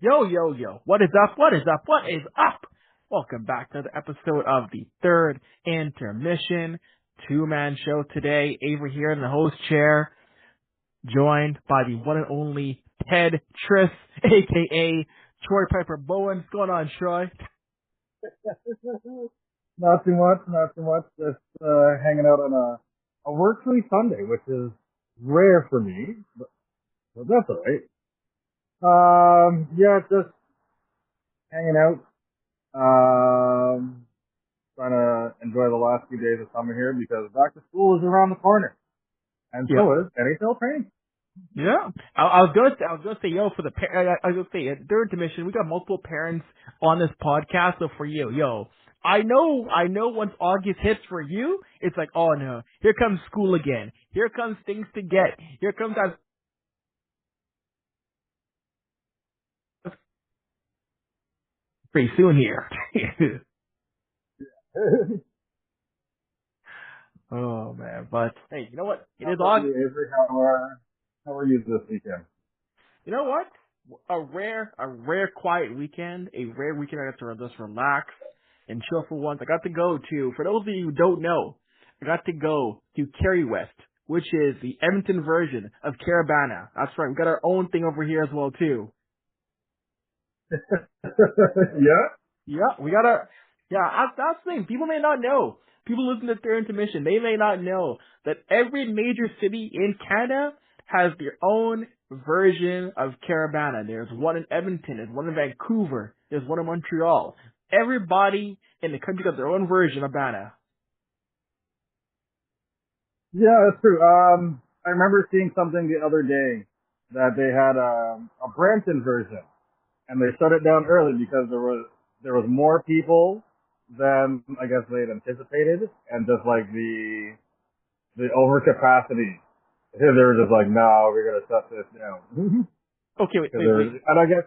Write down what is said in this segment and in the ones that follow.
Yo, yo, yo. What is up? What is up? What is up? Welcome back to the episode of the third intermission two-man show today. Avery here in the host chair, joined by the one and only Ted Triss, a.k.a. Troy Piper Bowen. What's going on, Troy? Not too much, not too much. Just hanging out on a work-free Sunday, which is rare for me, but that's all right. Yeah, just hanging out. Trying to enjoy the last few days of summer here because back to school is around the corner, and Yeah. so is NHL training. Yeah, I was gonna say, yo, for the I was gonna say, at third intermission, we got multiple parents on this podcast. So for you, yo, I know, once August hits for you, it's like, oh no, here comes school again. Here comes things to get. Here comes that pretty soon here. Oh man, but hey, you know what? It How is about you, August. Avery? How are you this weekend? You know what? A rare quiet weekend. A rare weekend I got to just relax and chill for once. I got to go to, for those of you who don't know, I got to go to Kerry West, which is the Edmonton version of Carabana. That's right. We got our own thing over here as well too. Yeah. Yeah, we got our, yeah, that's the thing. People may not know. People listen to Third Intermission. They may not know that every major city in Canada has their own version of Carabana. There's one in Edmonton. There's one in Vancouver. There's one in Montreal. Everybody in the country got their own version of Bana. Yeah, that's true. I remember seeing something the other day that they had a Brampton version, and they shut it down early because there was more people than I guess they had anticipated, and just like the overcapacity. They were just like, no, we're gonna shut this down. Okay, wait, wait, wait. And I guess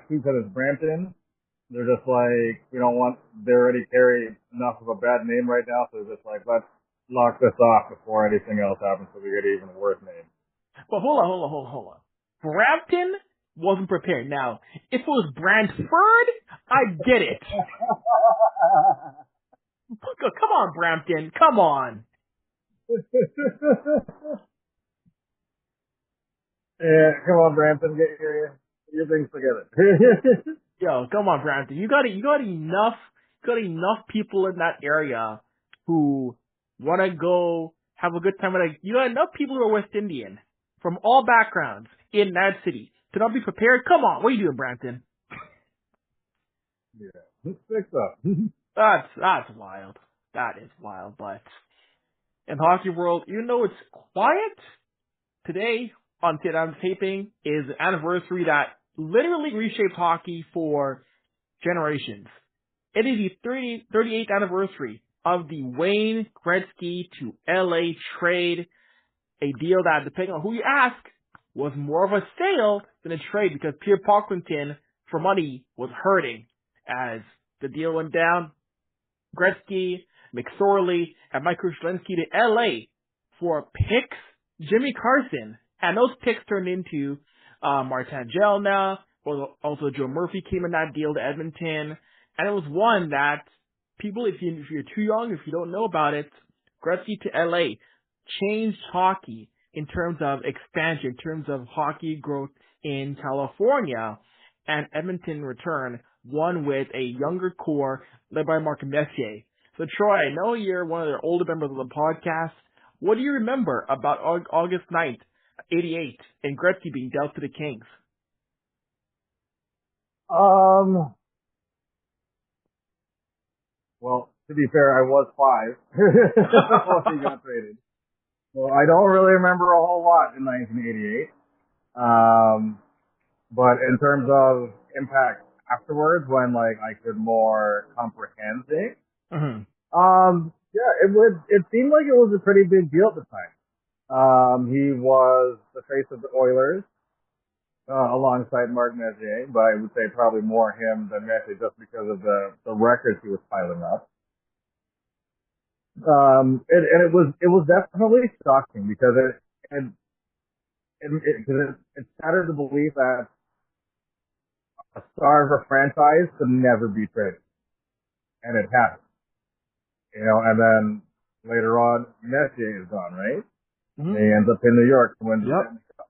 because it's Brampton, they're just like, we don't want. They already carry enough of a bad name right now, so they're just like, let's lock this off before anything else happens, so we get an even worse name. Well, hold on. Brampton wasn't prepared. Now, if it was Brantford, I get it. Come on, Brampton. Come on. Yeah, come on, Brampton, get your things together. Yo, come on, Brampton. You got enough people in that area who want to go have a good time. You got enough people who are West Indian from all backgrounds in that city to not be prepared. Come on, what are you doing, Brampton? Yeah, fix up. That's wild. That is wild. But in the hockey world, even though it's quiet, today on I'm taping is an anniversary that literally reshaped hockey for generations. It is the 38th anniversary of the Wayne Gretzky to LA trade, a deal that, depending on who you ask, was more of a sale than a trade because Pierre Pocklington, for money, was hurting. As the deal went down, Gretzky, McSorley, and Mike Krushelnyski to LA for picks, Jimmy Carson. And those picks turned into Martin Jelna, also Joe Murphy came in that deal to Edmonton. And it was one that people, if you're too young, if you don't know about it, Gretzky to LA changed hockey in terms of expansion, in terms of hockey growth in California. And Edmonton in return won with a younger core led by Mark Messier. So Troy, I know you're one of the older members of the podcast. What do you remember about August 9th, 88, and Gretzky being dealt to the Kings? Well, to be fair, I was 5 when he got traded. So I don't really remember a whole lot in 1988. But in terms of impact afterwards, when like I could more comprehend things, Mm-hmm. yeah, it seemed like it was a pretty big deal at the time. He was the face of the Oilers, alongside Mark Messier, but I would say probably more him than Messier just because of the records he was piling up. And it was definitely shocking because it shattered the belief that a star of a franchise to never be traded, and it happened. And then later on, Messier is gone, right? Mm-hmm. He ends up in New York to win the Yep. Stanley Cup.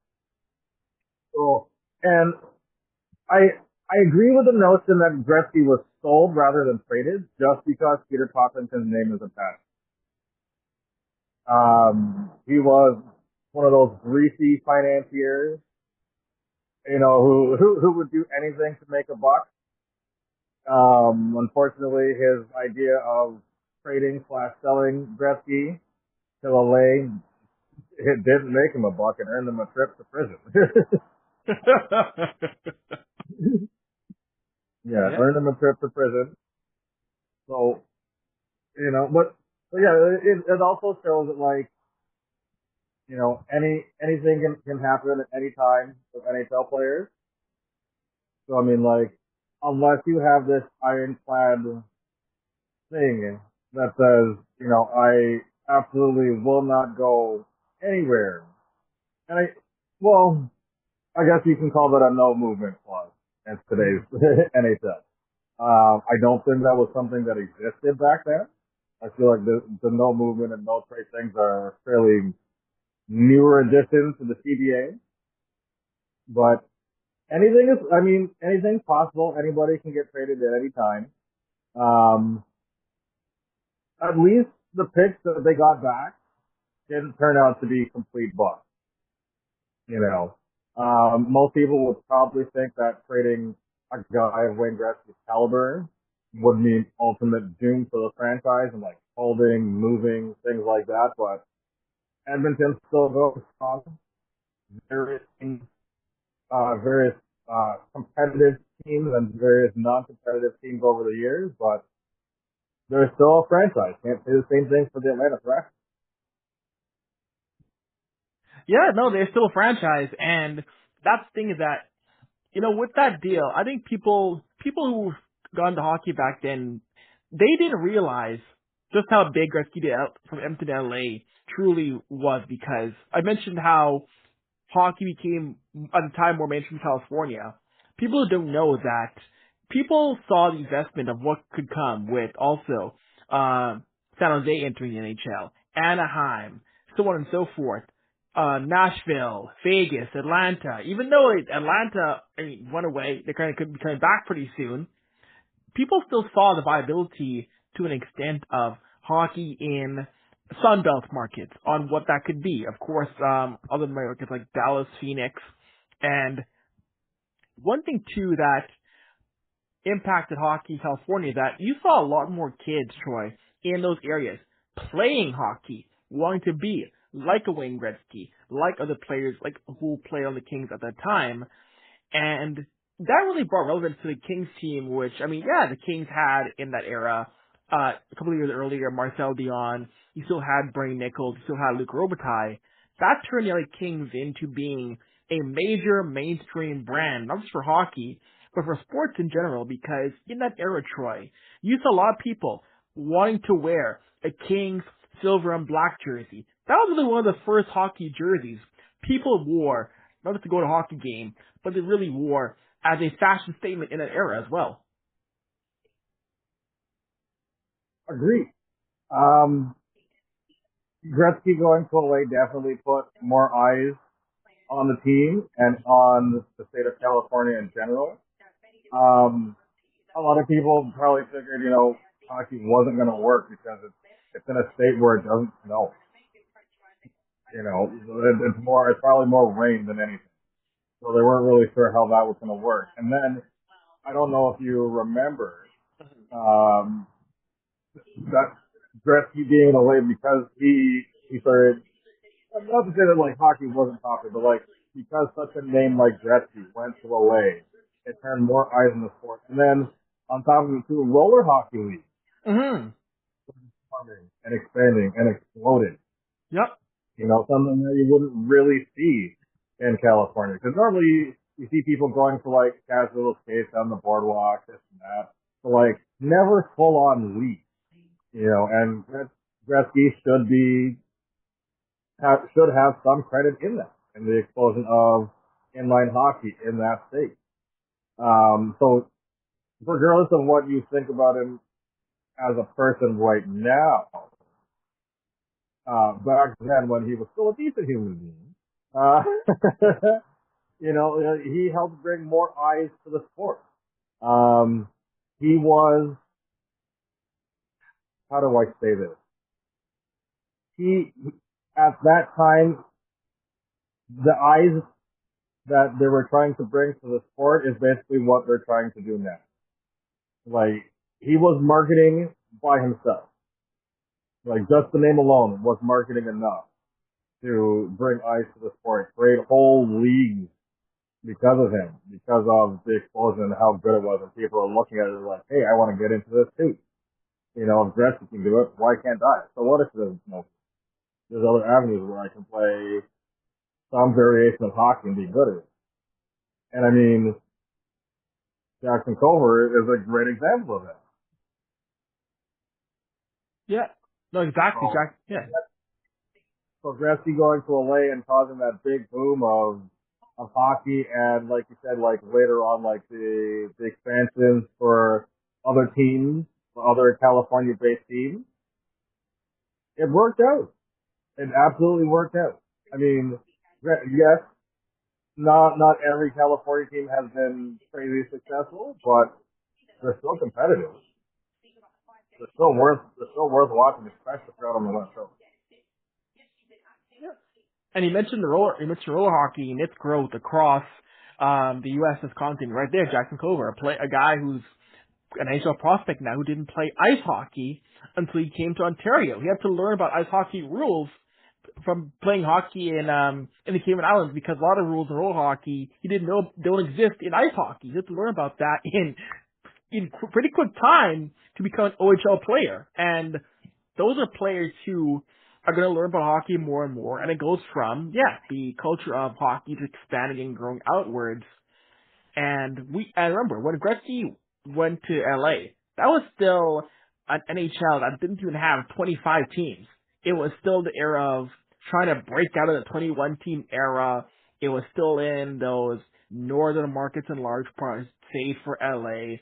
So, and I agree with the notion that Gretzky was sold rather than traded just because Peter Pocklington's name is attached. He was one of those greasy financiers, who would do anything to make a buck. Unfortunately, his idea of trading/selling Gretzky to LA, it didn't make him a buck and earned him a trip to prison. Yeah, Yeah. earned him a trip to prison. So, but yeah, it also shows that anything can happen at any time with NHL players. So I mean, unless you have this ironclad thing that says, I absolutely will not go anywhere. And I guess you can call that a no movement clause in today's NHL. I don't think that was something that existed back then. I feel like the no movement and no trade things are fairly newer additions to the CBA. But anything's possible. Anybody can get traded at any time. At least the picks that they got back didn't turn out to be complete busts. Most people would probably think that trading a guy of Wayne Gretzky's caliber would mean ultimate doom for the franchise and holding, moving, things like that. But Edmonton still goes strong. Various teams, various competitive teams and various non-competitive teams over the years, but they're still a franchise. Can't say the same thing for the Atlanta Thrashers. Yeah, no, they're still a franchise, and that's the thing is that, with that deal, I think people who got into hockey back then, they didn't realize just how big Gretzky did from Edmonton to LA truly was, because I mentioned how hockey became, at the time, more mainstream in California. People don't know that people saw the investment of what could come with also San Jose entering the NHL, Anaheim, so on and so forth. Nashville, Vegas, Atlanta. Even though Atlanta, went away, they kind of could be coming back pretty soon. People still saw the viability to an extent of hockey in Sunbelt markets on what that could be. Of course, other markets like Dallas, Phoenix, and one thing too that impacted hockey in California that you saw a lot more kids, Troy, in those areas playing hockey, wanting to be like a Wayne Gretzky, like other players like who played on the Kings at that time. And that really brought relevance to the Kings team, which, the Kings had in that era, a couple of years earlier, Marcel Dion, you still had Bernie Nichols, you still had Luc Robitaille. That turned the LA Kings into being a major mainstream brand, not just for hockey, but for sports in general, because in that era, Troy, you saw a lot of people wanting to wear a Kings silver and black jersey. That was really one of the first hockey jerseys people wore, not just to go to a hockey game, but they really wore as a fashion statement in that era as well. Agreed. Gretzky going to LA definitely put more eyes on the team and on the state of California in general. A lot of people probably figured, hockey wasn't going to work because it's in a state where it doesn't snow. It's probably more rain than anything. So they weren't really sure how that was going to work. And then I don't know if you remember that Gretzky being in LA because he started. Not to say that hockey wasn't popular, but because such a name like Gretzky went to LA, it turned more eyes on the sport. And then on top of it too, roller hockey league and expanding and exploding. Yep. Something that you wouldn't really see in California because normally you see people going for casual skates on the boardwalk, this and that, but never full on league. And Gretzky should have some credit in that, in the explosion of inline hockey in that state. So regardless of what you think about him as a person right now, back then when he was still a decent human being, he helped bring more eyes to the sport. He was, how do I say this? He, at that time, the eyes that they were trying to bring to the sport is basically what they're trying to do now. Like, he was marketing by himself. Like, just the name alone was marketing enough to bring eyes to the sport, create whole leagues because of him, because of the explosion and how good it was, and people are looking at it like, hey, I want to get into this too. If Gretzky can do it, why can't I? So what if there's other avenues where I can play some variation of hockey and be good at it? And I mean, Jackson Culver is a great example of that. Yeah. No, exactly, So, Jack. Yeah. so Gretzky going to LA and causing that big boom of hockey, and like you said, like later on, like the expansions for other teams, for other California-based teams, it worked out. It absolutely worked out. I mean, yes, not every California team has been crazy successful, but they're still competitive. They're still worth watching, especially out on the West Coast. And you mentioned roller hockey and its growth across the U.S. continent. Right there, Jackson Culver, a guy who's an NHL prospect now who didn't play ice hockey until he came to Ontario. He had to learn about ice hockey rules from playing hockey in the Cayman Islands, because a lot of rules in roller hockey he didn't know don't exist in ice hockey. He had to learn about that in pretty quick time to become an OHL player. And those are players who are going to learn about hockey more and more. And it goes from, the culture of hockey to expanding and growing outwards. And I remember when Gretzky went to LA, that was still an NHL that didn't even have 25 teams. It was still the era of trying to break out of the 21 team era. It was still in those northern markets in large part, save for LA.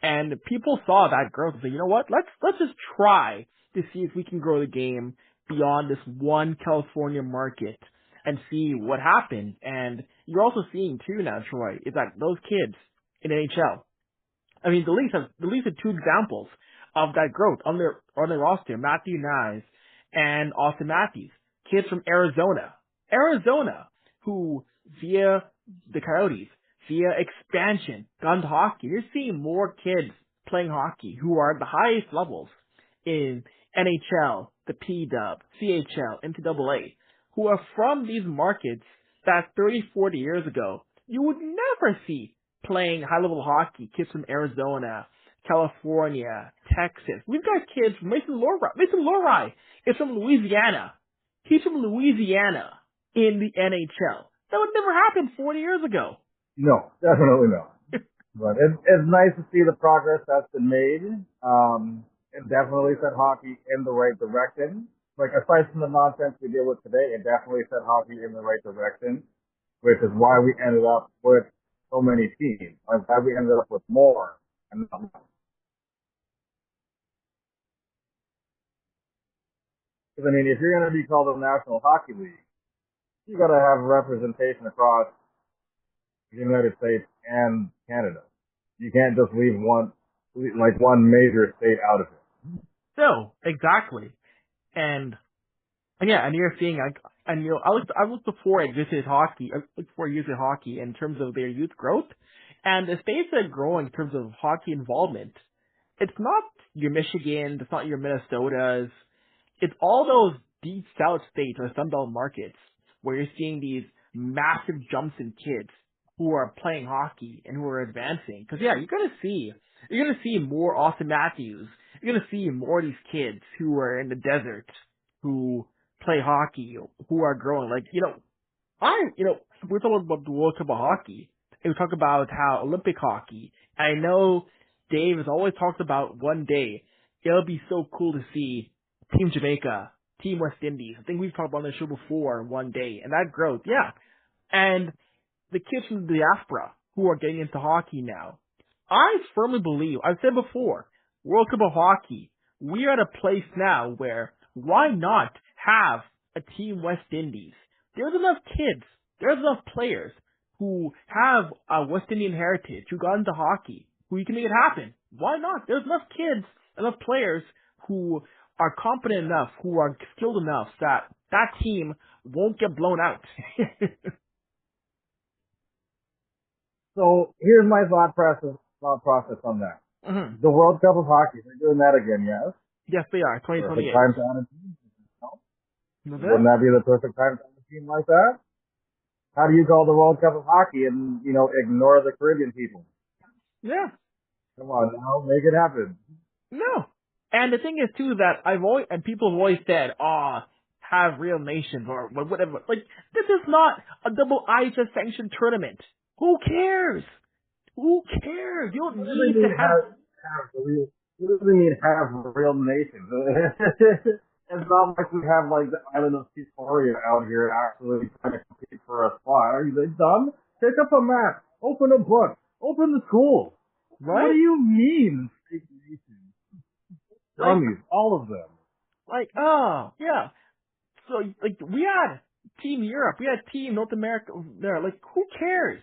And people saw that growth and said, you know what, let's just try to see if we can grow the game beyond this one California market and see what happens. And you're also seeing too now, Troy, is that those kids in NHL, I mean, the Leafs have two examples of that growth on their roster: Matthew Nyes and Austin Matthews, kids from Arizona, who via the Coyotes, via expansion, gone to hockey. You're seeing more kids playing hockey who are at the highest levels in NHL, the P-Dub, CHL, NCAA, who are from these markets that 30, 40 years ago you would never see playing high-level hockey. Kids from Arizona, California, Texas. We've got kids from Mason Lohrei is from Louisiana. He's from Louisiana in the NHL. That would never happen 40 years ago. No, definitely no. But it's nice to see the progress that's been made. It definitely set hockey in the right direction. Like, aside from the nonsense we deal with today, it definitely set hockey in the right direction, which is why we ended up with so many teams. I'm glad we ended up with more and not less. Because, I mean, if you're going to be called a National Hockey League, you got to have representation across the United States and Canada. You can't just leave one major state out of it. No, exactly. And you're seeing, I looked before I visited hockey, in terms of their youth growth, and the states that are growing in terms of hockey involvement, it's not your Michigans, it's not your Minnesotas, it's all those deep south states or Sunbelt markets where you're seeing these massive jumps in kids who are playing hockey and who are advancing. Because you're gonna see more Austin Matthews. You're gonna see more of these kids who are in the desert who play hockey, who are growing. We're talking about the World Cup of hockey, and we talk about how Olympic hockey. I know Dave has always talked about one day it'll be so cool to see Team Jamaica, Team West Indies. I think we've talked about on the show before one day, and that growth, and the kids from the diaspora who are getting into hockey now. I firmly believe, I've said before, World Cup of Hockey, we are at a place now where why not have a Team West Indies? There's enough kids, there's enough players who have a West Indian heritage, who got into hockey, who you can make it happen. Why not? There's enough kids, enough players who are competent enough, who are skilled enough that that team won't get blown out. So here's my thought process on that. Mm-hmm. The World Cup of Hockey, they're doing that again, yes? Yes, they are. Perfect 2028. time to add a team. No? Wouldn't that be the perfect time to have a team like that? How do you call the World Cup of Hockey and, ignore the Caribbean people? Yeah. Come on now, make it happen. No. And the thing is too that people have always said, have real nations or whatever. Like, this is not a double IHF sanctioned tournament. Who cares? Who cares? You don't need to have real. What does it mean have real nations? It's not like we have like the island of Victoria out here actually trying to compete for a spot. Are you dumb? Pick up a map, open a book, open the school. right? What do you mean? Dummies, all of them. Like, oh, yeah. So, like, we had Team Europe, we had Team North America there. Like, who cares?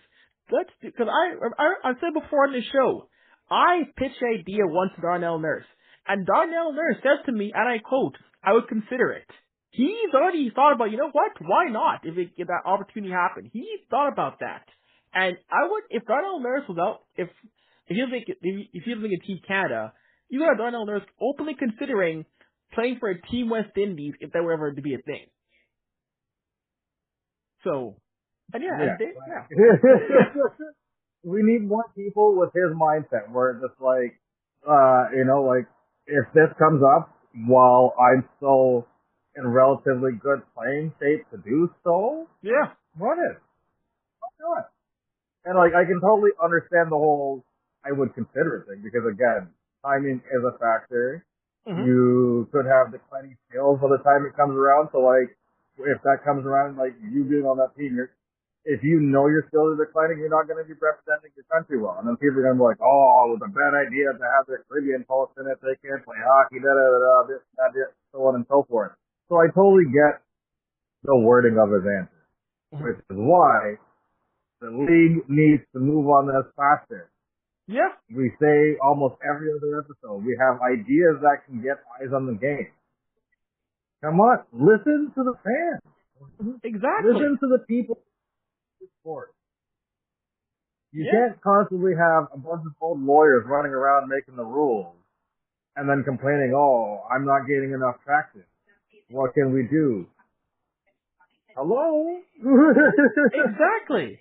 Because I said before on the show, I pitched an idea once to Darnell Nurse, and Darnell Nurse says to me, and I quote, I would consider it. He's already thought about, you know what? Why not? If that opportunity happened, he thought about that, and I would, if Darnell Nurse was out, if he was making Team Canada, you got Darnell Nurse openly considering playing for a Team West Indies if that were ever to be a thing. So, and yeah. We need more people with his mindset where it's just like, like if this comes up while I'm still in relatively good playing shape to do so, yeah, run it. I'll do it. And like, I can totally understand the whole I would consider it thing because again, timing is a factor. Mm-hmm. You could have declining skills by the time it comes around. So like, if that comes around, like you being on that team, if you know your skills are declining, you're not going to be representing your country well. And then people are going to be like, oh, it was a bad idea to have their Caribbean folks in it. They can't play hockey, this, that, so on and so forth. So I totally get the wording of his answer, which is why the league needs to move on this faster. Yeah. We say almost every other episode, we have ideas that can get eyes on the game. Come on, listen to the fans. Exactly. Listen to the people in the sport. You can't constantly have a bunch of old lawyers running around making the rules and then complaining, oh, I'm not getting enough traction. What can we do? Hello? Exactly.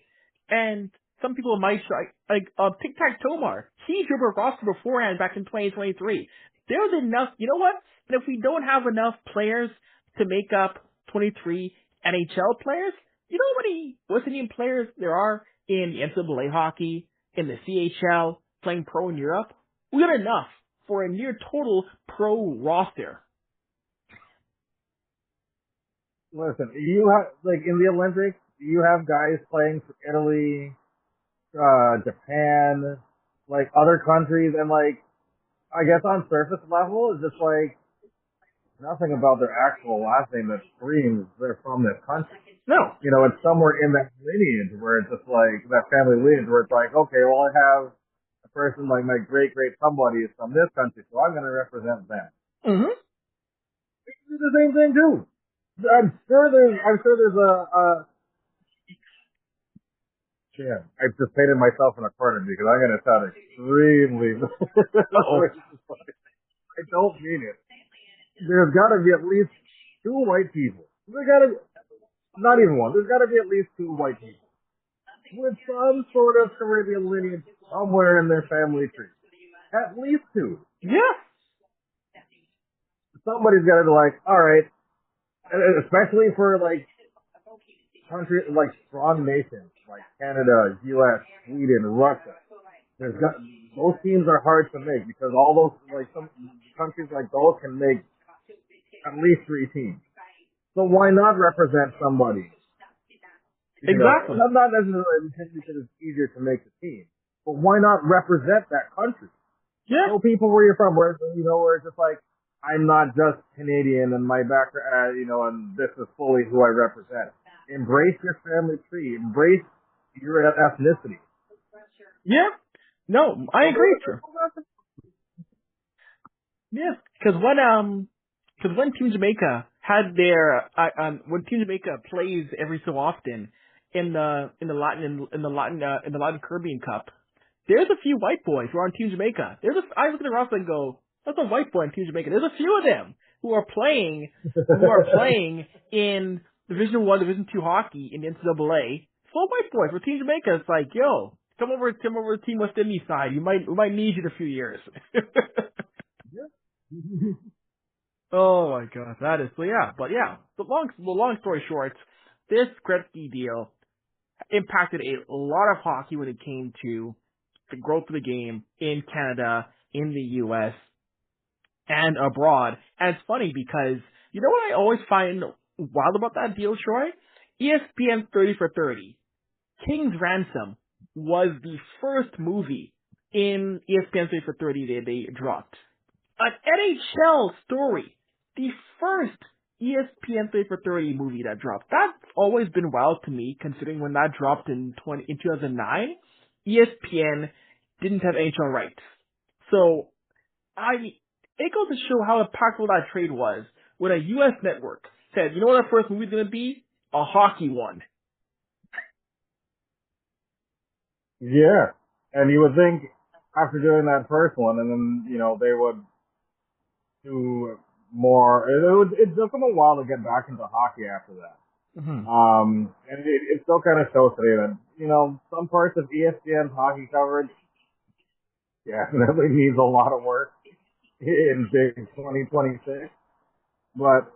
And some people might try, like Tic-Tac-Tomar. He drew a roster beforehand back in 2023. There's enough, you know what? And if we don't have enough players to make up 23 NHL players, you know how many West Indian players there are in the NCAA hockey, in the CHL, playing pro in Europe? We got enough for a near total pro roster. Listen, you have, like, in the Olympics, you have guys playing for Italy, Japan, like, other countries, and, like, I guess on surface level, it's just, like, nothing about their actual last name that screams they're from this country. No. You know, it's somewhere in that lineage where it's just, like, that family lineage where it's like, okay, well, I have a person like my great somebody is from this country, so I'm going to represent them. Mm-hmm. They do the same thing, too. I'm sure there's a yeah, I just painted myself in a corner because I'm going to sound extremely I don't mean it. There's got to be at least two white people. There's got to not even one. There's got to be at least two white people with some sort of Caribbean lineage somewhere in their family tree. At least two. Yeah. Somebody's got to be like, all right, especially for like countries like strong nations like Canada, U.S., Sweden, Russia. Those teams are hard to make because all those like some countries like those can make at least 3 teams. So why not represent somebody Exactly. Not necessarily because it's easier to make the team, but why not represent that country? Yeah. Show people where you're from, where it's just like, I'm not just Canadian and my background, and this is fully who I represent. Embrace your family tree. Embrace your ethnicity. Yeah. No, I agree with you. Yeah, because when Team Jamaica had their when Team Jamaica plays every so often in the Latin Caribbean Cup, there's a few white boys who are on Team Jamaica. I look at the roster and go, that's a white boy on Team Jamaica. There's a few of them who are playing in Division 1, Division 2 hockey in the NCAA. Full white boys for Team Jamaica. It's like, yo, come over to Team West Indies side. We might need you in a few years. Oh my god, that is, the long story short, this Gretzky deal impacted a lot of hockey when it came to the growth of the game in Canada, in the US, and abroad. And it's funny because, you know what I always find wild about that deal, Troy? ESPN 30 for 30. King's Ransom was the first movie in ESPN 30 for 30 that they dropped. An NHL story. The first ESPN 30 for 30 movie that dropped. That's always been wild to me, considering when that dropped in 2009, ESPN didn't have NHL rights. So, it goes to show how impactful that trade was when a US network said, you know what our first movie's gonna be? A hockey one. Yeah. And you would think after doing that first one, and then, they would do more. It took them a while to get back into hockey after that. Mm-hmm. And it still kind of shows today that, some parts of ESPN hockey coverage definitely needs a lot of work in big 2026. But,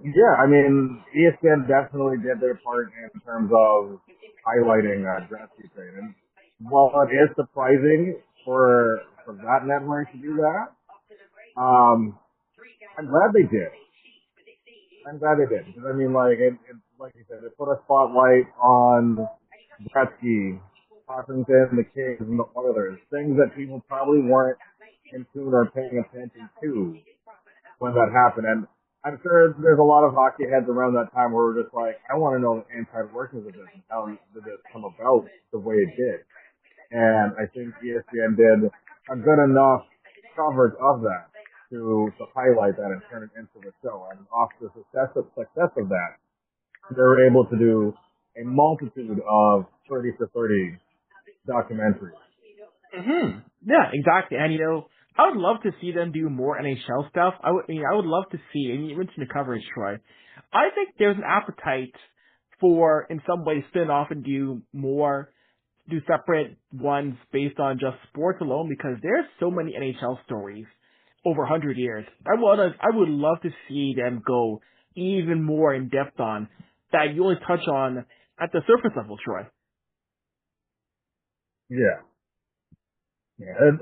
yeah, I mean, ESPN definitely did their part in terms of highlighting Gretzky trade. And while it is surprising for that network to do that, I'm glad they did. Because, I mean, like you said, it put a spotlight on Gretzky, Washington, the Kings, and the Oilers. Things that people probably weren't in tune or paying attention to when that happened. And I'm sure there's a lot of hockey heads around that time where we're just like, I want to know the inside workings of this and how did this come about the way it did. And I think ESPN did a good enough coverage of that to highlight that and turn it into a show. And off the success of that, they were able to do a multitude of 30 for 30 documentaries. Mm-hmm. Yeah, exactly. And I would love to see them do more NHL stuff. I would love to see, and you mentioned the coverage, Troy. I think there's an appetite for, in some ways, spin off and do separate ones based on just sports alone, because there's so many NHL stories over 100 years. I would love to see them go even more in depth on that you only touch on at the surface level, Troy. Yeah. And,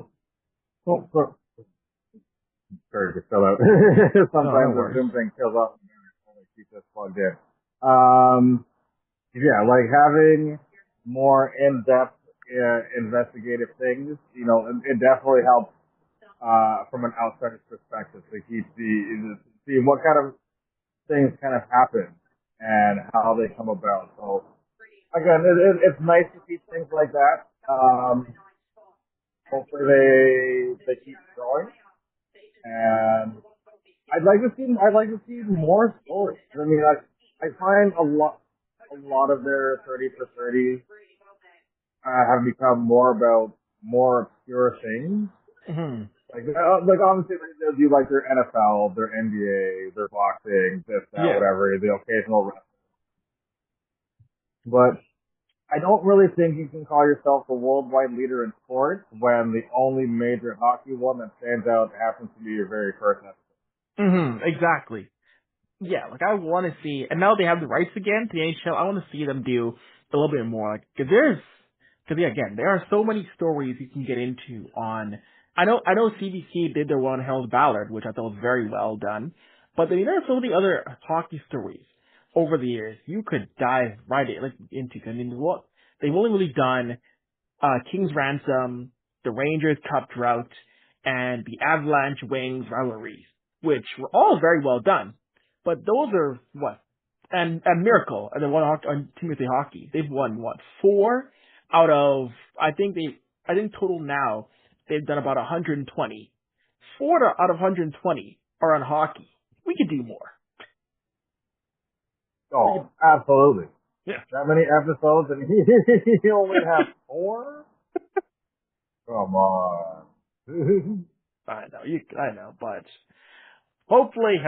sorry to fill out. Sometimes the Zoom thing fills up and I keep this plugged in. Like having more in-depth investigative things, it definitely helps from an outsider's perspective to keep see what kind of things kind of happen and how they come about. So again, it's nice to see things like that. Hopefully they keep growing, and I'd like to see more stories. I mean, I find a lot of their 30 for 30 have become more about more obscure things. Mm-hmm. Like obviously they'll do like their NFL, their NBA, their boxing, this, that, whatever, the occasional wrestling. But I don't really think you can call yourself a worldwide leader in sports when the only major hockey one that stands out happens to be your very first episode. Mm-hmm. Exactly. Yeah, like I want to see, and now they have the rights again to the NHL. I want to see them do a little bit more, because again, there are so many stories you can get into on. I know CBC did their one on Harold Ballard, which I thought was very well done, but there are so many other hockey stories over the years, you could dive right into. I mean, what they've only really done King's Ransom, the Rangers Cup drought, and the Avalanche Wings rivalries, which were all very well done. But those are what? And Miracle, and then one on Timothy Hockey. They've won what? 4 out of I think total now they've done about 120. 4 out of 120 are on hockey. We could do more. Oh, absolutely. Yeah. That many episodes and he only has 4? Come on. I know, but hopefully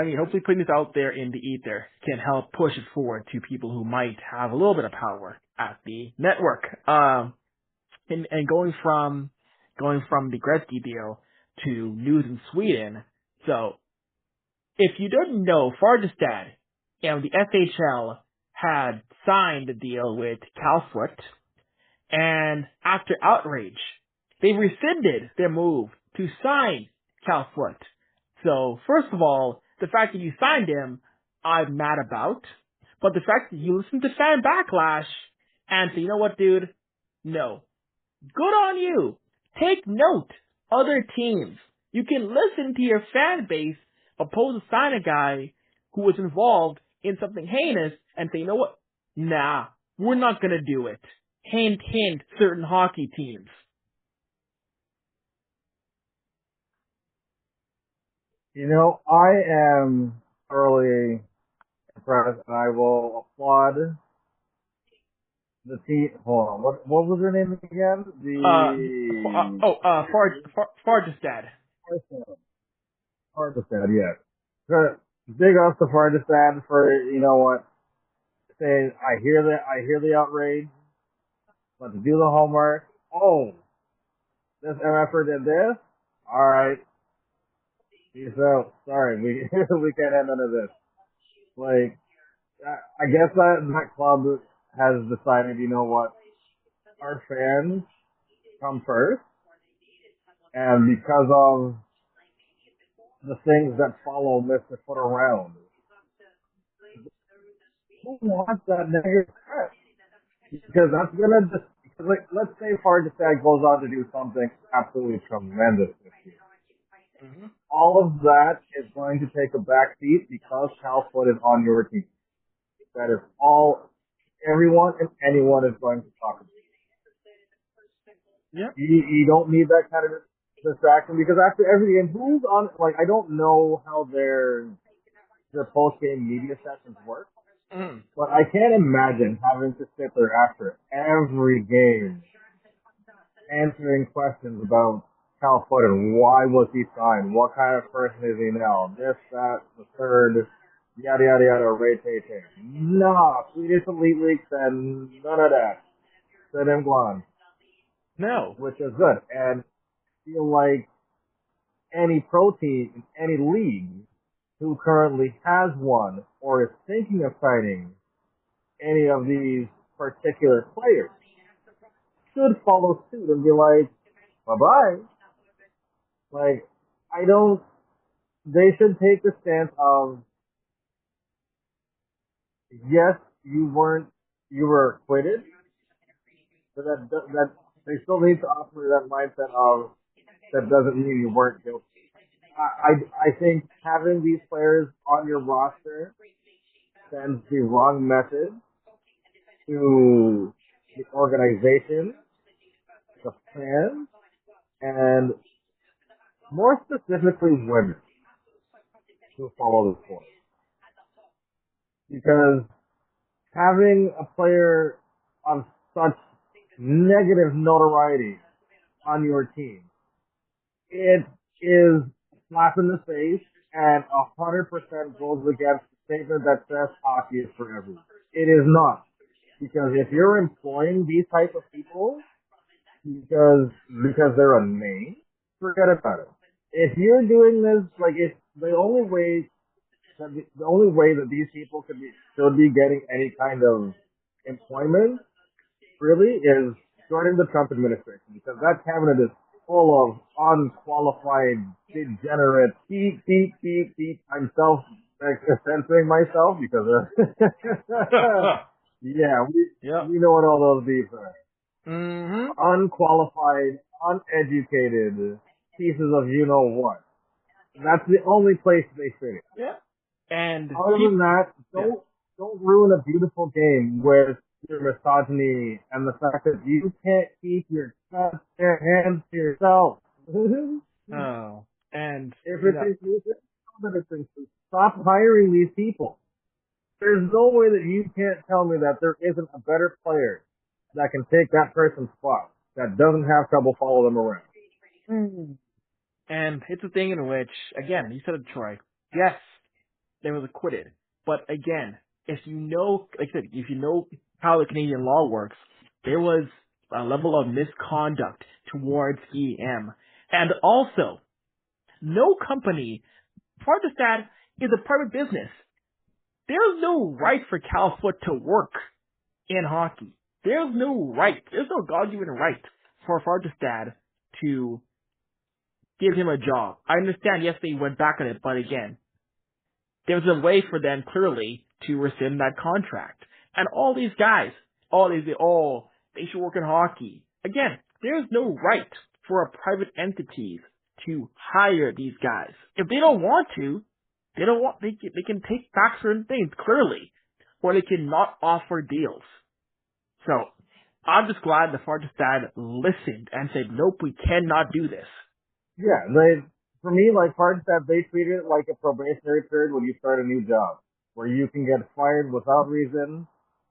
putting this out there in the ether can help push it forward to people who might have a little bit of power at the network. And going from the Gretzky deal to news in Sweden. So, if you didn't know, Färjestad, the FHL had signed a deal with Cal Foote, and after outrage, they rescinded their move to sign Cal Foote. So, first of all, the fact that you signed him, I'm mad about, but the fact that you listened to fan backlash and say, you know what, dude? No. Good on you. Take note, other teams. You can listen to your fan base opposed to sign a guy who was involved in something heinous and say, you know what? Nah, we're not going to do it. Hint, hint, certain hockey teams. You know, I am thoroughly impressed, and I will applaud the team. Hold on, what was her name again? Färjestad. Färjestad, yes. Big ups to Färjestad for, you know what, saying, I hear the outrage, let's do the homework. Oh, this MFer did this? Alright. Peace out. Sorry, we can't have none of this. Like, I guess that club has decided, you know what, our fans come first, and because of the things that follow Mr. Foot around, who wants that negative press? Because that's gonna just, like, let's say Färjestad goes on to do something absolutely tremendous this year. Mm-hmm. All of that is going to take a back seat because Cal Foote is on your team. That is all everyone and anyone is going to talk about. Yeah. You don't need that kind of distraction because after every game, who's on, like, I don't know how their post-game media sessions work, but I can't imagine having to sit there after every game answering questions about Cal Foote and why was he signed, what kind of person is he now, this, that, the third, yada, yada, yada, rate. No, Swedish Elite League said none of that. Said him gone. No. Which is good. And I feel like any pro team in any league who currently has one or is thinking of signing any of these particular players should follow suit and be like, bye-bye. Like, they should take the stance of, yes, you were acquitted, but that they still need to offer that mindset of, that doesn't mean you weren't guilty. I think having these players on your roster sends the wrong message to the organization, the fans, and more specifically women who follow the sport. Because having a player of such negative notoriety on your team, it is a slap in the face and 100% goes against the statement that says hockey is for everyone. It is not. Because if you're employing these type of people because they're a name, forget about it. If you're doing this, like, if the only way that these people should be getting any kind of employment really is joining the Trump administration, because that cabinet is full of unqualified, degenerate, beep, I'm censoring myself because yeah, Yep. we know what all those beefs are. Mm-hmm. Unqualified, uneducated pieces of you know what. That's the only place they fit it. Yeah. And Other than that, yeah. don't ruin a beautiful game with your misogyny and the fact that you can't keep your hands to yourself. Oh. And If you it's know, inclusive, stop hiring these people. There's no way that you can't tell me that there isn't a better player that can take that person's spot that doesn't have trouble follow them around. and it's a thing in which, again, you said it, Troy. Yes, they was acquitted, but again, if you know, like I said, if you know how the Canadian law works, there was a level of misconduct towards EM, and also, no company, part of that is a private business. There's no right for Cal Foote to work in hockey. There's no right. There's no God-given right for Färjestad to give him a job. I understand, yes, they went back on it, but again, there was a way for them clearly to rescind that contract. And all these guys, they should work in hockey. Again, there's no right for a private entities to hire these guys. If they don't want to, they can take back certain things clearly, or they can not offer deals. So, I'm just glad the Färjestad listened and said, nope, we cannot do this. Yeah, for me, like Färjestad, they treat it like a probationary period when you start a new job, where you can get fired without reason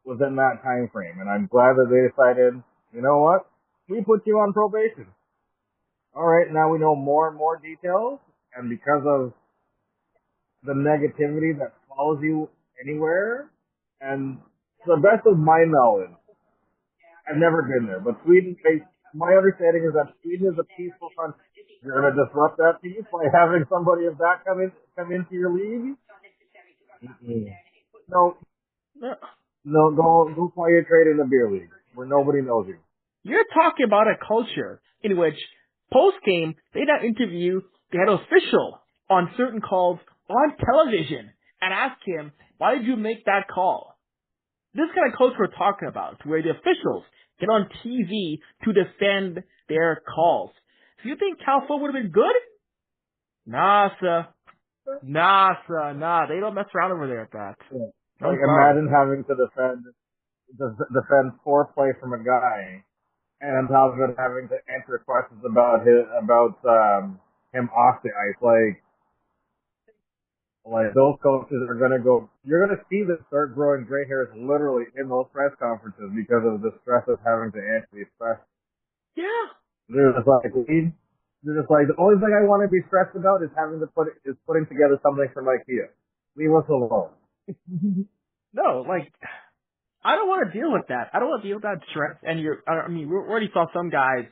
within that time frame. And I'm glad that they decided, you know what, we put you on probation. All right, now we know more and more details, and because of the negativity that follows you anywhere, and to the best of my knowledge, I've never been there, but my understanding is that Sweden is a peaceful country. You're going to disrupt that peace by having somebody of that come into your league? Mm-mm. No, No. no, go play your trade in the beer league where nobody knows you. You're talking about a culture in which post-game, they had an interview, they had an official on certain calls on television and asked him, why did you make that call? This kind of culture we're talking about, where the officials get on TV to defend their calls. Do you think Cal Foote would have been good? Nah, sir. Nah. They don't mess around over there at that. Yeah. I'm Like sorry. imagine having to defend foreplay from a guy, and on top of it having to answer questions about him off the ice. Like those coaches are gonna go. You're gonna see them start growing gray hairs literally in those press conferences because of the stress of having to answer these questions. Yeah. They're just like the only thing I want to be stressed about is putting together something from IKEA. Leave us alone. No, like, I don't want to deal with that. I don't want to deal with that stress. And we already saw some guys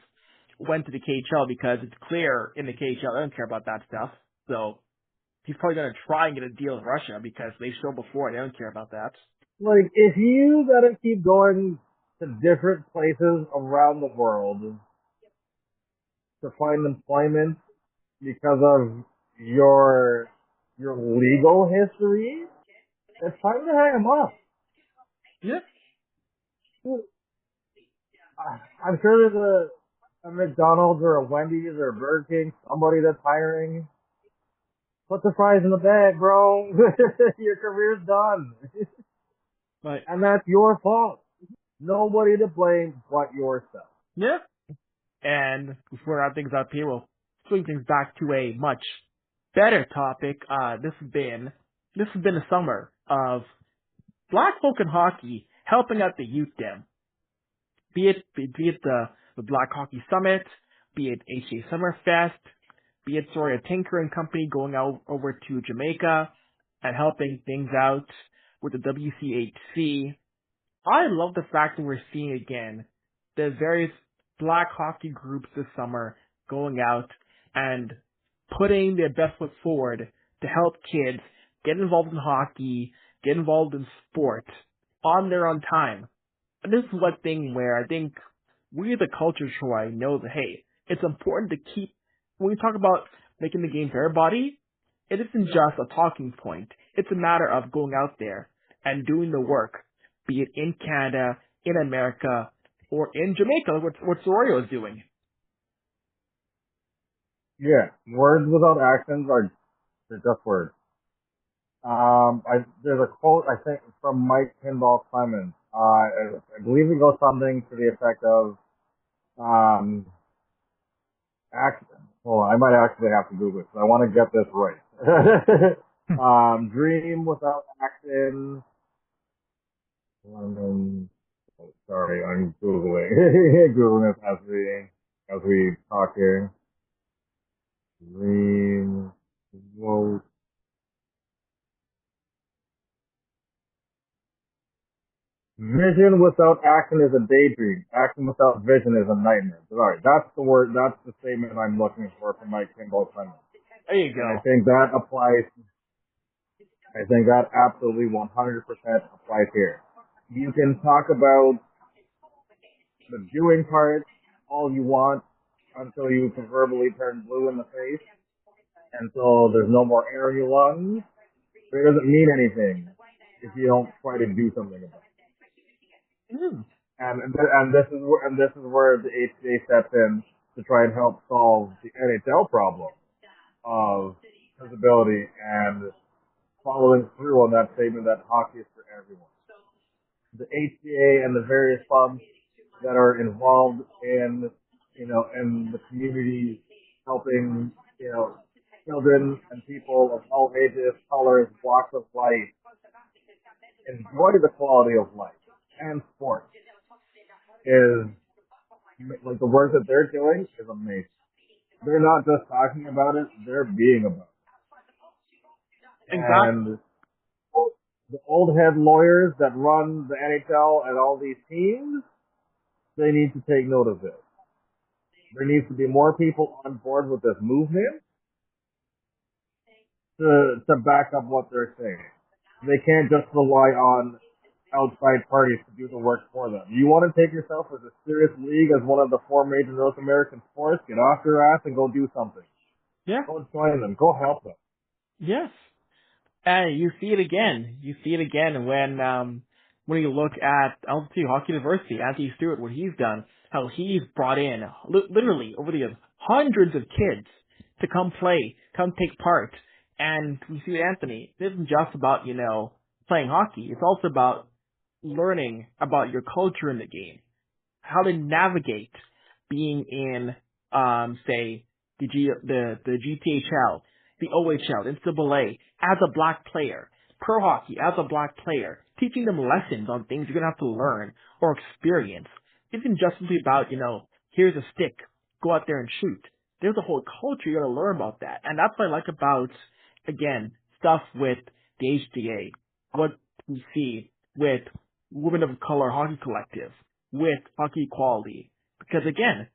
went to the KHL because it's clear in the KHL they don't care about that stuff. So he's probably going to try and get a deal with Russia because they showed before they don't care about that. Like if you gotta keep going to different places around the world to find employment because of your legal history, it's time to hang them up. Yeah. I'm sure there's a McDonald's or a Wendy's or a Burger King, somebody that's hiring. Put the fries in the bag, bro. Your career's done. But And that's your fault. Nobody to blame but yourself. yeah. And before our things up here, we'll swing things back to a much better topic. This has been a summer of Black folk in hockey helping out the youth dem. Be it the Black Hockey Summit, be it HA Summerfest, be it Soria Tinker and Company going out over to Jamaica and helping things out with the WCHC. I love the fact that we're seeing again the various Black hockey groups this summer going out and putting their best foot forward to help kids get involved in hockey, get involved in sport on their own time. And this is one thing where I think we, the culture, Troy, know that, hey, it's important to keep, when we talk about making the game for everybody, it isn't just a talking point. It's a matter of going out there and doing the work, be it in Canada, in America, or in Jamaica, what Soroyo is doing. Yeah, words without actions are they're just words. There's a quote I think from Mike Pinball Clemens. I believe it goes something to the effect of, action. Hold on, I might actually have to Google it because I want to get this right. Dream without action. Oh, sorry, I'm googling googling this as we talk here. Dream. Whoa. Vision without action is a daydream. Action without vision is a nightmare. Sorry, that's the word. That's the statement I'm looking for from Mike Kimball Clemens. There you go. And I think that applies. I think that absolutely 100% applies here. You can talk about the doing part all you want until you verbally turn blue in the face, until there's no more air in your lungs. But it doesn't mean anything if you don't try to do something about it. Mm. And this is where the HCA steps in to try and help solve the NHL problem of visibility and following through on that statement that hockey is for everyone. The HCA and the various clubs that are involved in, in the community, helping, children and people of all ages, colors, walks of life enjoy the quality of life and sports is, like, the work that they're doing is amazing. They're not just talking about it, they're being about it. Exactly. And the old head lawyers that run the NHL and all these teams, they need to take note of this. There needs to be more people on board with this movement to back up what they're saying. They can't just rely on outside parties to do the work for them. You want to take yourself as a serious league as one of the 4 major North American sports, get off your ass and go do something. Yeah. Go join them. Go help them. Yes. And you see it again. You see it again when you look at Altitude Hockey University, Anthony Stewart, what he's done, how he's brought in literally over the years hundreds of kids to come play, come take part. And we see Anthony, it isn't just about, playing hockey. It's also about learning about your culture in the game, how to navigate being in, say, the GTHL, the OHL, NCAA, as a black player, pro hockey as a black player, teaching them lessons on things you're going to have to learn or experience. It isn't just simply about, here's a stick, go out there and shoot. There's a whole culture you're going to learn about that. And that's what I like about, again, stuff with the HDA, what we see with Women of Color Hockey Collective, with Hockey Equality. Because again,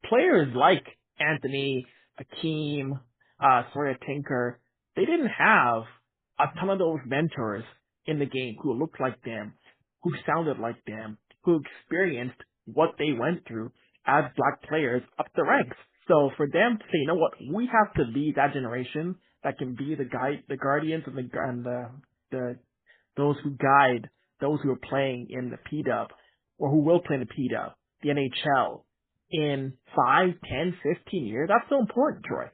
players like Anthony, Akeem, Sawyer Tinker, they didn't have a ton of those mentors in the game who looked like them, who sounded like them, who experienced what they went through as black players up the ranks. So for them to say, you know what, we have to be that generation that can be the guardians and those who guide those who are playing in the PDUB or who will play in the PDUB, the NHL, in 5, 10, 15 years, that's so important, Troy.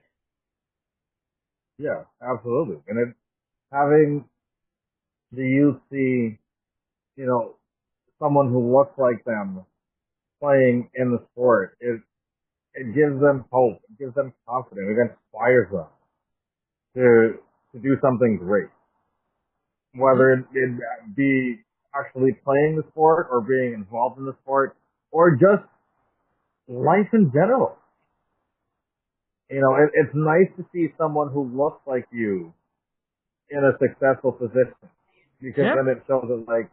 Yeah, absolutely. And having the youth see, someone who looks like them playing in the sport, it gives them hope, it gives them confidence, it inspires them to do something great. Whether it be actually playing the sport or being involved in the sport or just life in general. It's nice to see someone who looks like you in a successful position, because then it shows that, like,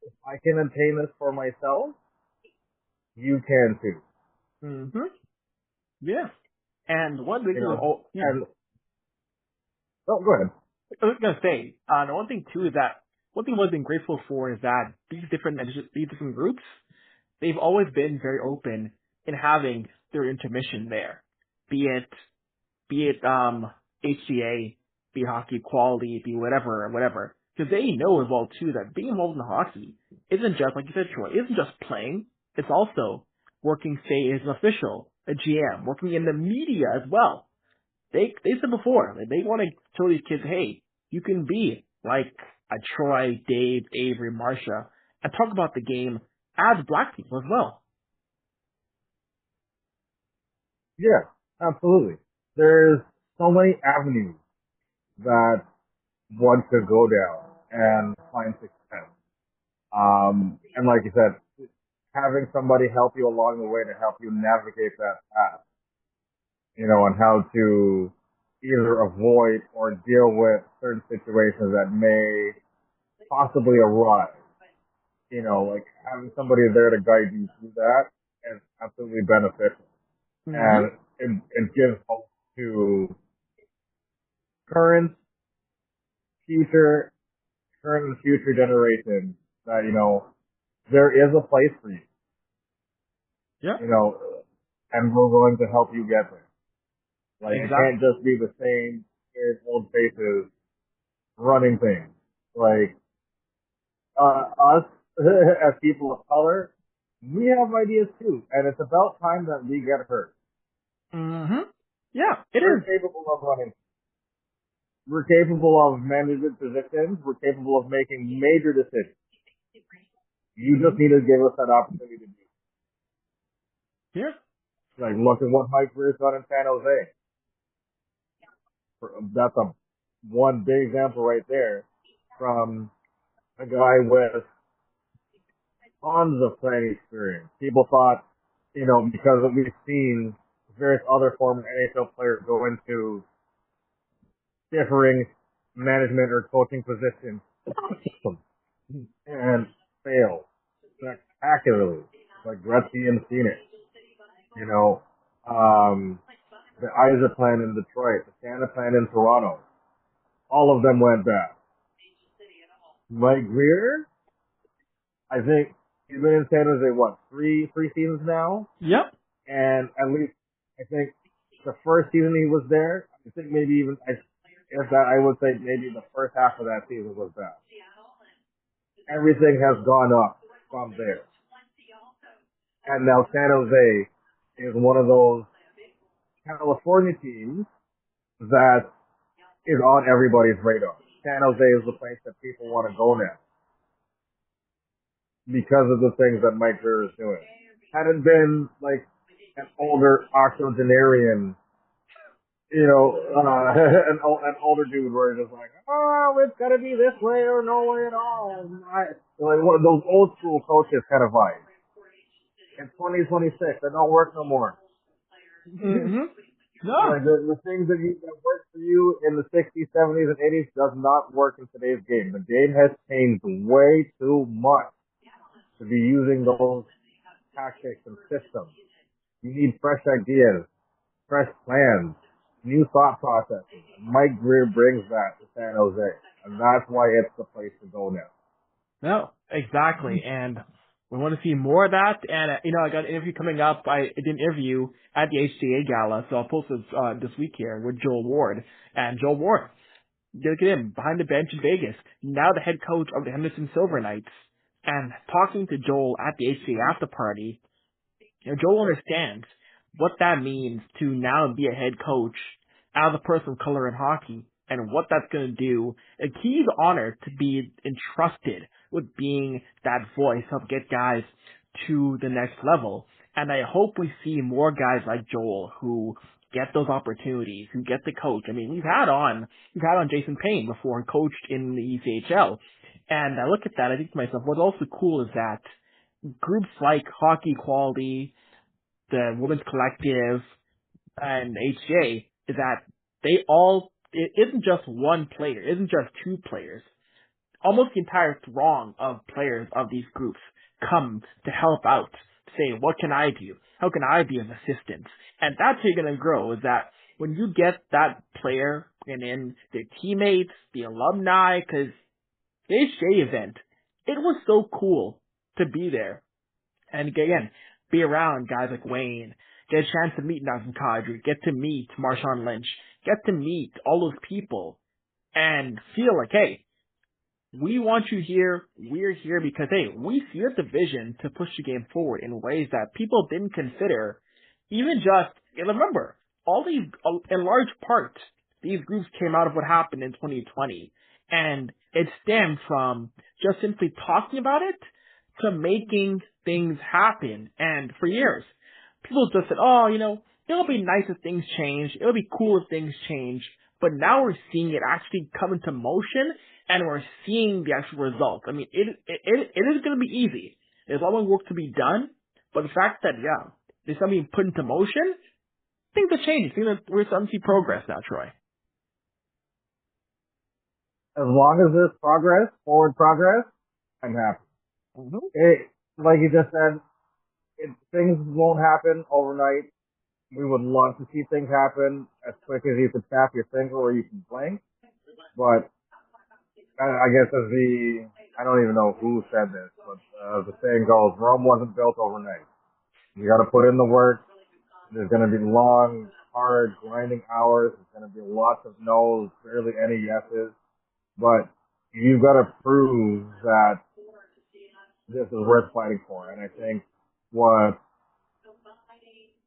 if I can attain this for myself, you can too. Mm-hmm. Yeah. And one thing, go ahead. I was gonna say, the one thing too is that one thing I've been grateful for is that these different groups, they've always been very open in having their intermission there, be it HCA, be hockey quality, be whatever, whatever. Because they know as well, too, that being involved in hockey isn't just, like you said, Troy, isn't just playing. It's also working, say, as an official, a GM, working in the media as well. They said before, they want to show these kids, hey, you can be like a Troy, Dave, Avery, Marsha, and talk about the game as black people as well. Yeah, absolutely. There's so many avenues that one could go down and find success. And like you said, having somebody help you along the way to help you navigate that path, and how to either avoid or deal with certain situations that may possibly arise. Like having somebody there to guide you through that is absolutely beneficial. Mm-hmm. And it gives hope to current, future, current and future generations that, there is a place for you, Yeah. And we're willing to help you get there. Like, it Exactly. can't just be the same old faces running things. Like, us as people of color, we have ideas too, and it's about time that we get hurt. Mm-hmm. Yeah, it We're is. capable of running. We're capable of management positions. We're capable of making major decisions. You Mm-hmm. just need to give us that opportunity to do it. Yeah. Like, look at what Mike Greer's done in San Jose. That's a one big example right there from a guy with tons of playing experience. People thought, because we've seen various other former NHL players go into differing management or coaching positions and fail spectacularly, like Gretzky in Phoenix, you know, the Isa plan in Detroit, the Canada plan in Toronto. All of them went bad. Mike Greer, I think he's been in San Jose, what, three seasons now? Yep. And at least, I think the first season he was there, I think maybe even, if that, I would say maybe the first half of that season was bad. Everything has gone up from there. And now San Jose is one of those California teams that is on everybody's radar. San Jose is the place that people want to go now because of the things that Mike Greer is doing. Had it been like an older octogenarian, an older dude where it's just like, oh, it's got to be this way or no way at all. Like one of those old school coaches kind of vibes. In 2026, they don't work no more. Mm-hmm. No. Like the things that worked for you in the 60s, 70s, and 80s does not work in today's game. The game has changed way too much to be using those tactics and systems. You need fresh ideas, fresh plans, new thought processes. Mike Greer brings that to San Jose, and that's why it's the place to go now. No, exactly. And we want to see more of that. And, I got an interview coming up. I did an interview at the HCA Gala, so I'll post this week here with Joel Ward. And Joel Ward, look at him, behind the bench in Vegas, now the head coach of the Henderson Silver Knights. And talking to Joel at the HCA after party, Joel understands what that means to now be a head coach as a person of color in hockey and what that's going to do. And he's honored to be entrusted with being that voice, help get guys to the next level. And I hope we see more guys like Joel who get those opportunities, who get to coach. I mean, we've had on Jason Payne before and coached in the ECHL. And I look at that, I think to myself, what's also cool is that groups like Hockey Equality, the Women's Collective, and HJ is that it isn't just one player, it isn't just two players. Almost the entire throng of players of these groups come to help out, to say, what can I do? How can I be of assistance? And that's how you're going to grow, is that when you get that player and then their teammates, the alumni, because the HJ event, it was so cool to be there. And again, be around guys like Wayne, get a chance to meet Nazem Kadri, get to meet Marshawn Lynch, get to meet all those people. and feel like, hey, we want you here. We're here because, hey, we see the vision to push the game forward in ways that people didn't consider. Even just, and remember, all these, in large part, these groups came out of what happened in 2020. And it stemmed from just simply talking about it to making things happen. And for years, people just said, oh, it'll be nice if things change. It'll be cool if things change. But now we're seeing it actually come into motion, and we're seeing the actual results. I mean, it is going to be easy. There's a lot of work to be done, but the fact that, there's something being put into motion, things are changing. Things that we're starting to see progress now, Troy. As long as there's progress, forward progress, I'm happy. Mm-hmm. Like you just said, things won't happen overnight. We would love to see things happen as quick as you could tap your finger or you can blink. But I guess I don't even know who said this, but the saying goes, Rome wasn't built overnight. You got to put in the work. There's going to be long, hard, grinding hours. There's going to be lots of no's, barely any yeses. But you've got to prove that this is worth fighting for. And I think what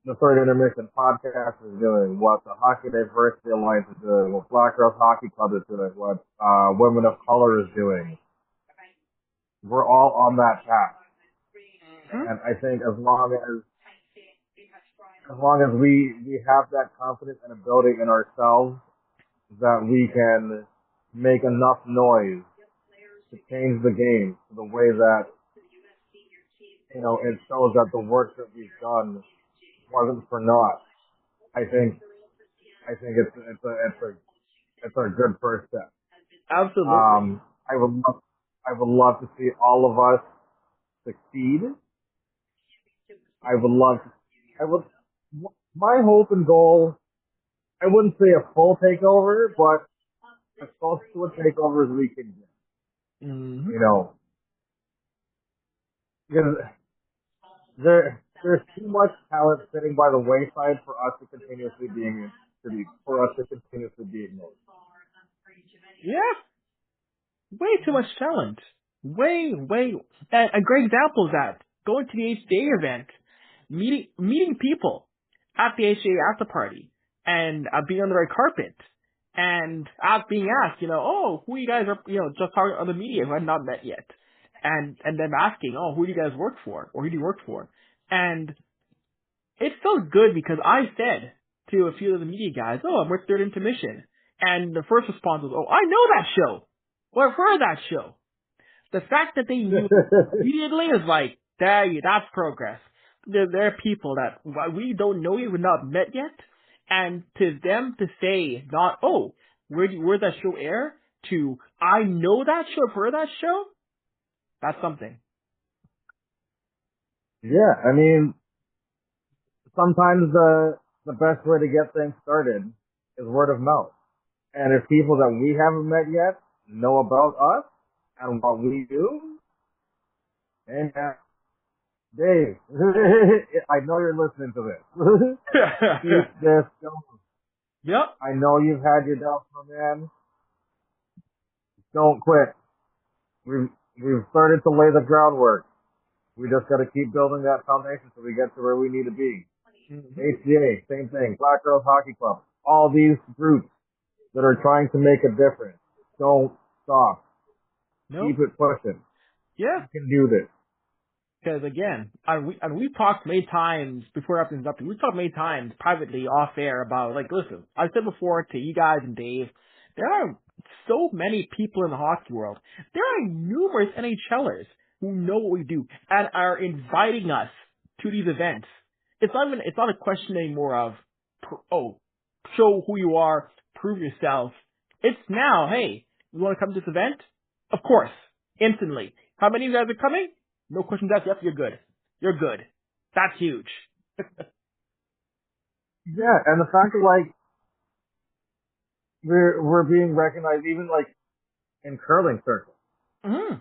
the Third Intermission podcast is doing, what the Hockey Diversity Alliance is doing, what Black Girls Hockey Club is doing, what Women of Color is doing, we're all on that path. Mm-hmm. And I think as long as we have that confidence and ability in ourselves that we can make enough noise to change the game to the way that, it shows that the work that we've done wasn't for naught. I think it's a good first step. Absolutely. I would love to see all of us succeed. My hope and goal, I wouldn't say a full takeover, but as close to a takeover as we can get. Mm-hmm. Because there's too much talent sitting by the wayside for us to continuously be ignored. Yeah. Way too much talent. Way. And a great example is that going to the HDA event, meeting people at the HDA after party, and being on the red carpet, and being asked, who you guys are, just talking on the media who had not met yet, and them asking, who do you guys work for, or who do you work for, and it felt good because I said to a few of the media guys, I'm with Third Intermission, and the first response was, I know that show. Well, I've heard that show. The fact that they knew immediately is like, that's progress. There are people that we don't know, we have not met yet, and to them to say not, where'd that show air, to I know that show, I've heard that show, that's something. Yeah, I mean, sometimes the best way to get things started is word of mouth. And if people that we haven't met yet know about us and what we do, and Dave, I know you're listening to this. Keep this going. Yep. I know you've had your doubts, my man. Don't quit. We've started to lay the groundwork. We just got to keep building that foundation so we get to where we need to be. Mm-hmm. HCA, same thing. Black Girls Hockey Club. All these groups that are trying to make a difference. Don't stop. Nope. Keep it pushing. Yeah. You can do this. Because again, we've talked many times before after interrupting. We've talked many times privately off air about listen. I said before to you guys and Dave, there are so many people in the hockey world. There are numerous NHLers who know what we do and are inviting us to these events. It's not a question anymore of show who you are, prove yourself. It's now, hey, you want to come to this event? Of course, instantly. How many of you guys are coming? No questions asked. Yep, you're good. You're good. That's huge. Yeah, and the fact that we're being recognized even in curling circles. Mm-hmm.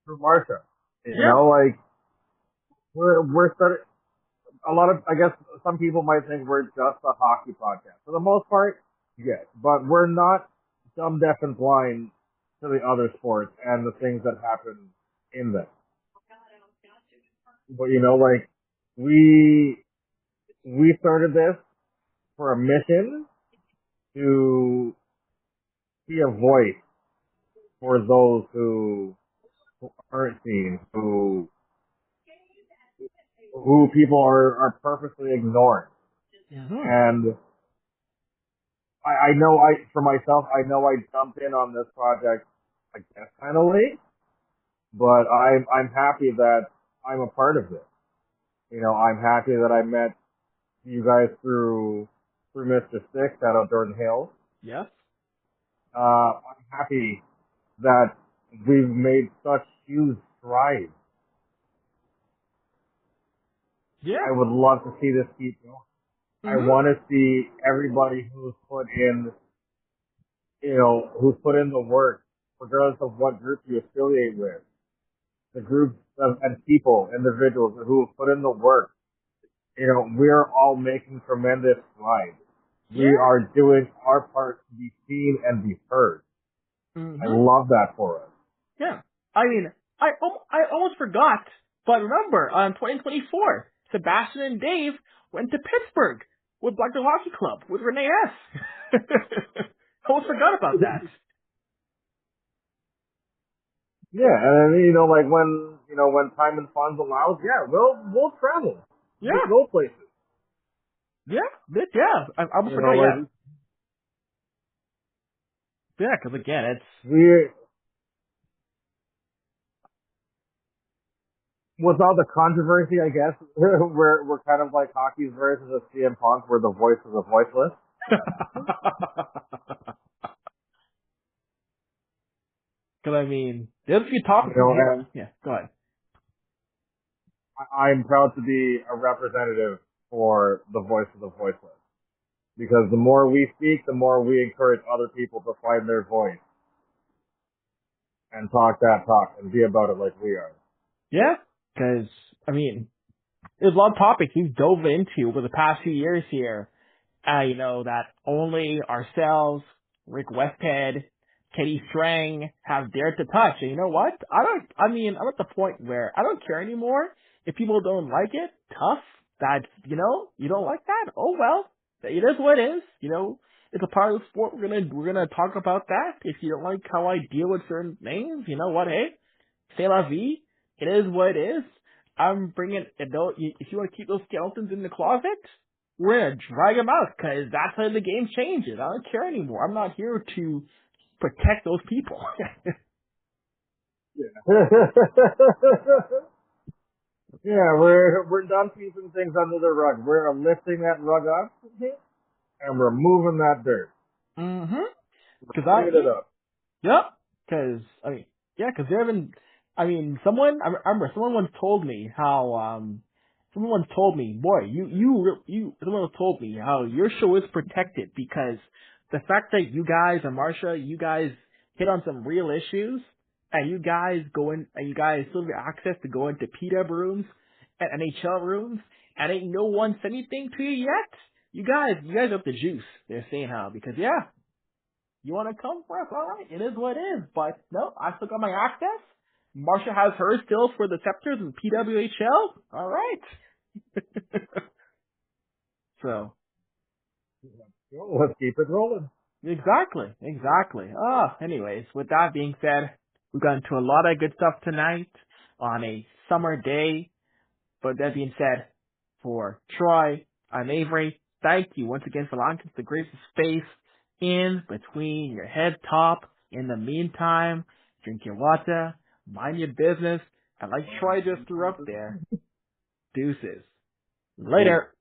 Through Marsha. You know, we're starting. A lot of, I guess, some people might think we're just a hockey podcast. For the most part, yes, but we're not dumb, deaf, and blind to the other sports and the things that happen in them. But you know, like we started this for a mission to be a voice for those who aren't seen, who people are purposely ignoring. Mm-hmm. And I know for myself, I know I jumped in on this project, I guess, kind of late, but I'm happy that I'm a part of it. You know, I'm happy that I met you guys through Mr. Stick, shout out Jordan Hales. Yes. I'm happy that we've made such huge strides. Yeah. I would love to see this keep going. Mm-hmm. I want to see everybody who's put in, who's put in the work, regardless of what group you affiliate with, the groups and people, individuals who have put in the work. You know, we're all making tremendous strides. Yeah. We are doing our part to be seen and be heard. Mm-hmm. I love that for us. Yeah. I mean, I almost forgot, but remember, 2024, Sebastian and Dave went to Pittsburgh with Black Dog Hockey Club with Renee S. I almost forgot about that. Yeah, and like when time and funds allows, yeah, we'll travel. Yeah. We'll go places. Yeah. I almost forgot. Yeah. Yeah, because again, it's with all the controversy, I guess, we're kind of like hockey's version of CM Punk, where the voice is a voiceless. Because I mean, there's a few topics. Yeah, go ahead. I'm proud to be a representative for the voice of the voiceless, because the more we speak, the more we encourage other people to find their voice and talk that talk and be about it like we are. Yeah, because I mean, there's a lot of topics we've dove into over the past few years here. That only ourselves, Rick Westhead, Katie Strang have dared to touch. And you know what? I'm at the point where I don't care anymore. If people don't like it, tough. That, you don't like that? Oh well. It is what it is. It's a part of the sport. We're gonna talk about that. If you don't like how I deal with certain things, you know what? Hey, c'est la vie. It is what it is. I'm bringing, if you want to keep those skeletons in the closet, we're going to drag them out, because that's how the game changes. I don't care anymore. I'm not here to protect those people. Yeah, we're done keeping things under the rug. We're lifting that rug up and we're moving that dirt. Mm-hmm. Clean it up. Yep. Because there have been, I remember someone once told me how, someone told me how your show is protected because the fact that you guys and Marsha, you guys hit on some real issues, and you guys still have access to go into PW rooms and NHL rooms, and ain't no one said anything to you yet. You guys have the juice. They're saying how, because you want to come for us? All right, it is what it is. But no, I still got my access. Marsha has hers still for the Scepters and PWHL. All right. So let's keep it rolling. Exactly. Anyways, with that being said, we got into a lot of good stuff tonight on a summer day. But that being said, for Troy, I'm Avery. Thank you once again for allowing us to grace the space in between your head top. In the meantime, drink your water, mind your business, and like Troy just threw up there, deuces. Later.